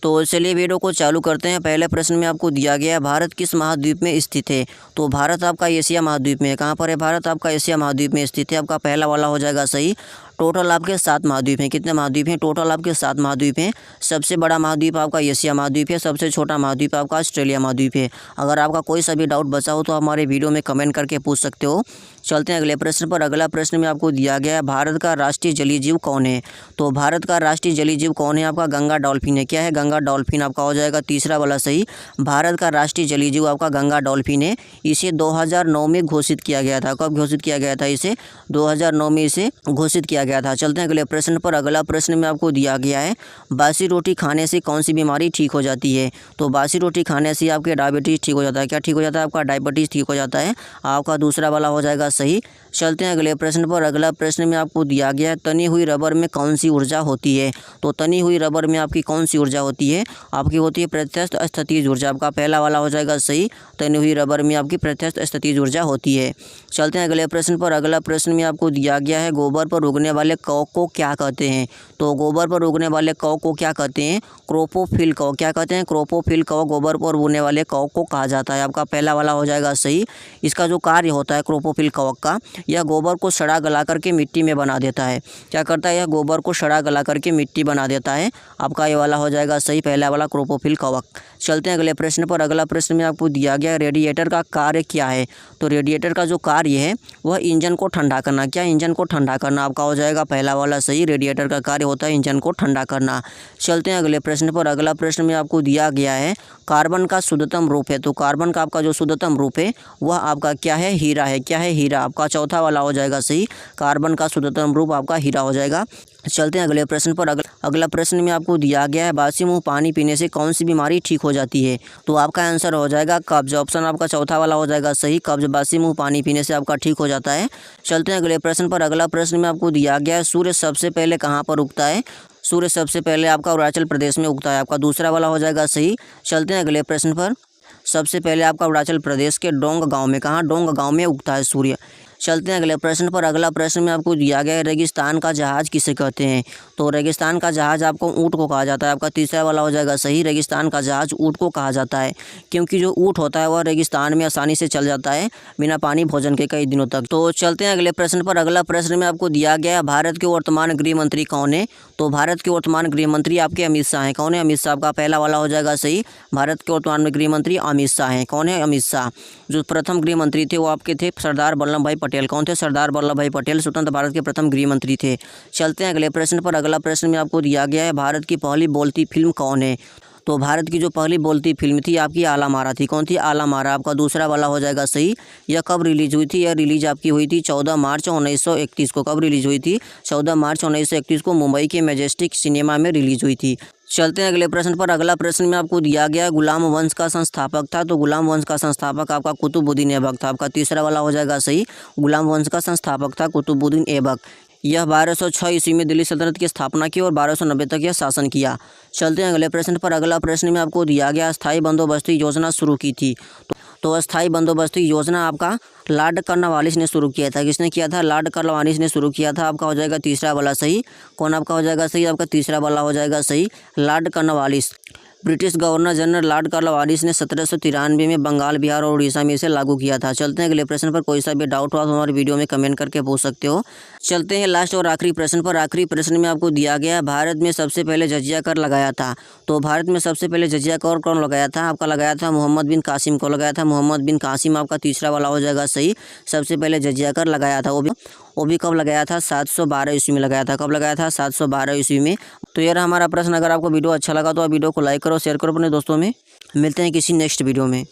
तो चलिए वीडियो को चालू करते हैं। पहले प्रश्न में आपको दिया गया है भारत किस महाद्वीप में स्थित है। तो भारत आपका एशिया महाद्वीप में है। कहाँ पर है भारत आपका एशिया महाद्वीप में स्थित है। आपका पहला वाला हो जाएगा सही। टोटल आपके 7 महाद्वीप हैं। कितने महाद्वीप हैं टोटल आपके 7 महाद्वीप हैं। सबसे बड़ा महाद्वीप आपका एशिया महाद्वीप है। सबसे छोटा महाद्वीप आपका ऑस्ट्रेलिया महाद्वीप है। अगर आपका कोई सा भी डाउट बचा हो तो हमारे वीडियो में कमेंट करके पूछ सकते हो। चलते हैं अगले प्रश्न पर। अगला प्रश्न में आपको दिया गया है भारत का राष्ट्रीय जलीय जीव कौन है। तो भारत का राष्ट्रीय जलीय जीव कौन है आपका गंगा डॉल्फिन है। क्या है गंगा डॉल्फिन आपका हो जाएगा तीसरा वाला सही। भारत का राष्ट्रीय जलीय जीव आपका गंगा डॉल्फिन है। इसे 2009 में घोषित किया गया था। कब घोषित किया गया था इसे 2009 में इसे घोषित किया गया था। चलते हैं अगले प्रश्न पर। अगला प्रश्न में आपको दिया गया है बासी रोटी खाने से कौन सी बीमारी ठीक हो जाती है। तो बासी रोटी खाने से आपके डायबिटीज़ ठीक हो जाता है। क्या ठीक हो जाता है आपका डायबिटीज़ ठीक हो जाता है। आपका दूसरा वाला हो जाएगा सही। चलते हैं अगले प्रश्न पर। अगला प्रश्न में आपको दिया गया है तनी हुई रबर में कौन सी ऊर्जा होती है। तो तनी हुई रबर में आपकी कौन सी ऊर्जा होती है आपकी होती है प्रत्यक्ष स्थितिज ऊर्जा। आपका पहला वाला हो जाएगा सही। तनी हुई रबर में आपकी प्रत्यक्ष स्थितिज ऊर्जा होती है। चलते हैं अगले प्रश्न पर। अगला प्रश्न में आपको दिया गया है गोबर पर उगने वाले कवक को क्या कहते हैं। तो गोबर पर उगने वाले कवक को क्या कहते हैं क्रोपोफिल कवक। क्या कहते हैं क्रोपोफिल कवक गोबर पर उगने वाले कवक को कहा जाता है। आपका पहला वाला हो जाएगा सही। इसका जो कार्य होता है क्रोपोफिल कवक का यह गोबर को सड़ा गला करके मिट्टी में बना देता है। क्या करता है यह गोबर को सड़ा गला करके मिट्टी बना देता है। आपका ये वाला हो जाएगा सही पहला वाला क्रोपोफिल कवक। चलते हैं अगले प्रश्न पर। अगला प्रश्न में आपको दिया गया रेडिएटर का कार्य क्या है। तो रेडिएटर का जो कार्य है वह इंजन को ठंडा करना। क्या इंजन को ठंडा करना आपका हो जाएगा पहला वाला सही। रेडिएटर का कार्य होता है इंजन को ठंडा करना। चलते हैं अगले प्रश्न पर। अगला प्रश्न में आपको दिया गया है कार्बन का शुद्धतम रूप है। तो कार्बन का आपका जो शुद्धतम रूप है वह आपका क्या है हीरा है। क्या है हीरा। आपका चौथा वाला हो जाएगा सही। कार्बन का शुद्धतम रूप आपका हीरा हो जाएगा। चलते हैं अगले प्रश्न पर। अगला प्रश्न में आपको दिया गया है बासी मुँह पानी पीने से कौन सी बीमारी ठीक हो जाती है। तो आपका आंसर हो जाएगा कब्ज। ऑप्शन आपका चौथा वाला हो जाएगा सही। कब्ज बासी मुँह पानी पीने से आपका ठीक हो जाता है। चलते हैं अगले प्रश्न पर। अगला प्रश्न में आपको दिया गया है सूर्य सबसे पहले कहाँ पर उगता है। सूर्य सबसे पहले आपका अरुणाचल प्रदेश में उगता है। आपका दूसरा वाला हो जाएगा सही। चलते हैं अगले प्रश्न पर। सबसे पहले आपका अरुणाचल प्रदेश के डोंग गांव में कहाँ डोंग गांव में उगता है सूर्य। चलते हैं अगले प्रश्न पर। अगला प्रश्न में आपको दिया गया है रेगिस्तान का जहाज किसे कहते हैं। तो रेगिस्तान का जहाज आपको ऊँट को कहा जाता है। आपका तीसरा वाला हो जाएगा सही। रेगिस्तान का जहाज ऊँट को कहा जाता है क्योंकि जो ऊँट होता है वह रेगिस्तान में आसानी से चल जाता है बिना पानी भोजन के कई दिनों तक। तो चलते हैं अगले प्रश्न पर। अगला प्रश्न में आपको दिया गया है भारत के वर्तमान गृह मंत्री कौन है। तो भारत के वर्तमान गृह मंत्री आपके अमित शाह हैं। कौन है अमित शाह। आपका पहला वाला हो जाएगा सही। भारत के वर्तमान गृह मंत्री अमित शाह हैं। कौन है अमित शाह। जो प्रथम गृह मंत्री थे वो आपके थे सरदार वल्लभ भाई पटेल। कौन थे सरदार वल्लभ भाई पटेल स्वतंत्र भारत के प्रथम गृह मंत्री थे। चलते हैं अगले प्रश्न पर। अगला प्रश्न में आपको दिया गया है भारत की पहली बोलती फिल्म कौन है। तो भारत की जो पहली बोलती फिल्म थी आपकी आला मारा थी। कौन थी आला मारा। आपका दूसरा वाला हो जाएगा सही। यह कब रिलीज हुई थी। यह रिलीज आपकी हुई थी 14 मार्च 1931 को। कब रिलीज हुई थी 14 मार्च 1931 को मुंबई के मैजेस्टिक सिनेमा में रिलीज हुई थी। चलते हैं अगले प्रश्न पर। अगला प्रश्न में आपको दिया गया गुलाम वंश का संस्थापक था। तो गुलाम वंश का संस्थापक आपका कुतुबुद्दीन ऐबक था। आपका तीसरा वाला हो जाएगा सही। गुलाम वंश का संस्थापक था कुतुबुद्दीन ऐबक। यह 1206 ईस्वी में दिल्ली सल्तनत की स्थापना की और 1290 तक यह शासन किया। चलते हैं अगले प्रश्न पर। अगला प्रश्न में आपको दिया गया अस्थायी बंदोबस्ती योजना शुरू की थी। तो अस्थायी बंदोबस्ती योजना आपका लॉर्ड कॉर्नवालिस ने शुरू किया था। किसने किया था लॉर्ड कॉर्नवालिस ने शुरू किया था। आपका हो जाएगा तीसरा वाला सही। कौन आपका हो जाएगा सही। आपका तीसरा वाला हो जाएगा सही Lord Cornwallis. British governor general Lord Cornwallis ने 1793 में बंगाल बिहार और उड़ीसा में इसे लागू किया था। चलते हैं अगले प्रश्न पर। कोई सा भी डाउट हुआ तो हमारे वीडियो में कमेंट करके पूछ सकते हो। चलते हैं लास्ट और आखिरी प्रश्न पर। आखिरी प्रश्न में आपको दिया गया भारत में सबसे पहले जजिया कर लगाया था। तो भारत में सबसे पहले जजिया कर कौन लगाया था। आपका लगाया था मोहम्मद बिन कासिम को लगाया था। मोहम्मद बिन कासिम आपका तीसरा वाला हो जाएगा सही। सबसे पहले जजिया कर लगाया था वो भी कब लगाया था 712 ईस्वी में लगाया था। कब लगाया था 712 ईस्वी में। तो ये रहा हमारा प्रश्न। अगर आपको वीडियो अच्छा लगा तो आप वीडियो को लाइक करो शेयर करो अपने दोस्तों में। मिलते हैं किसी नेक्स्ट वीडियो में।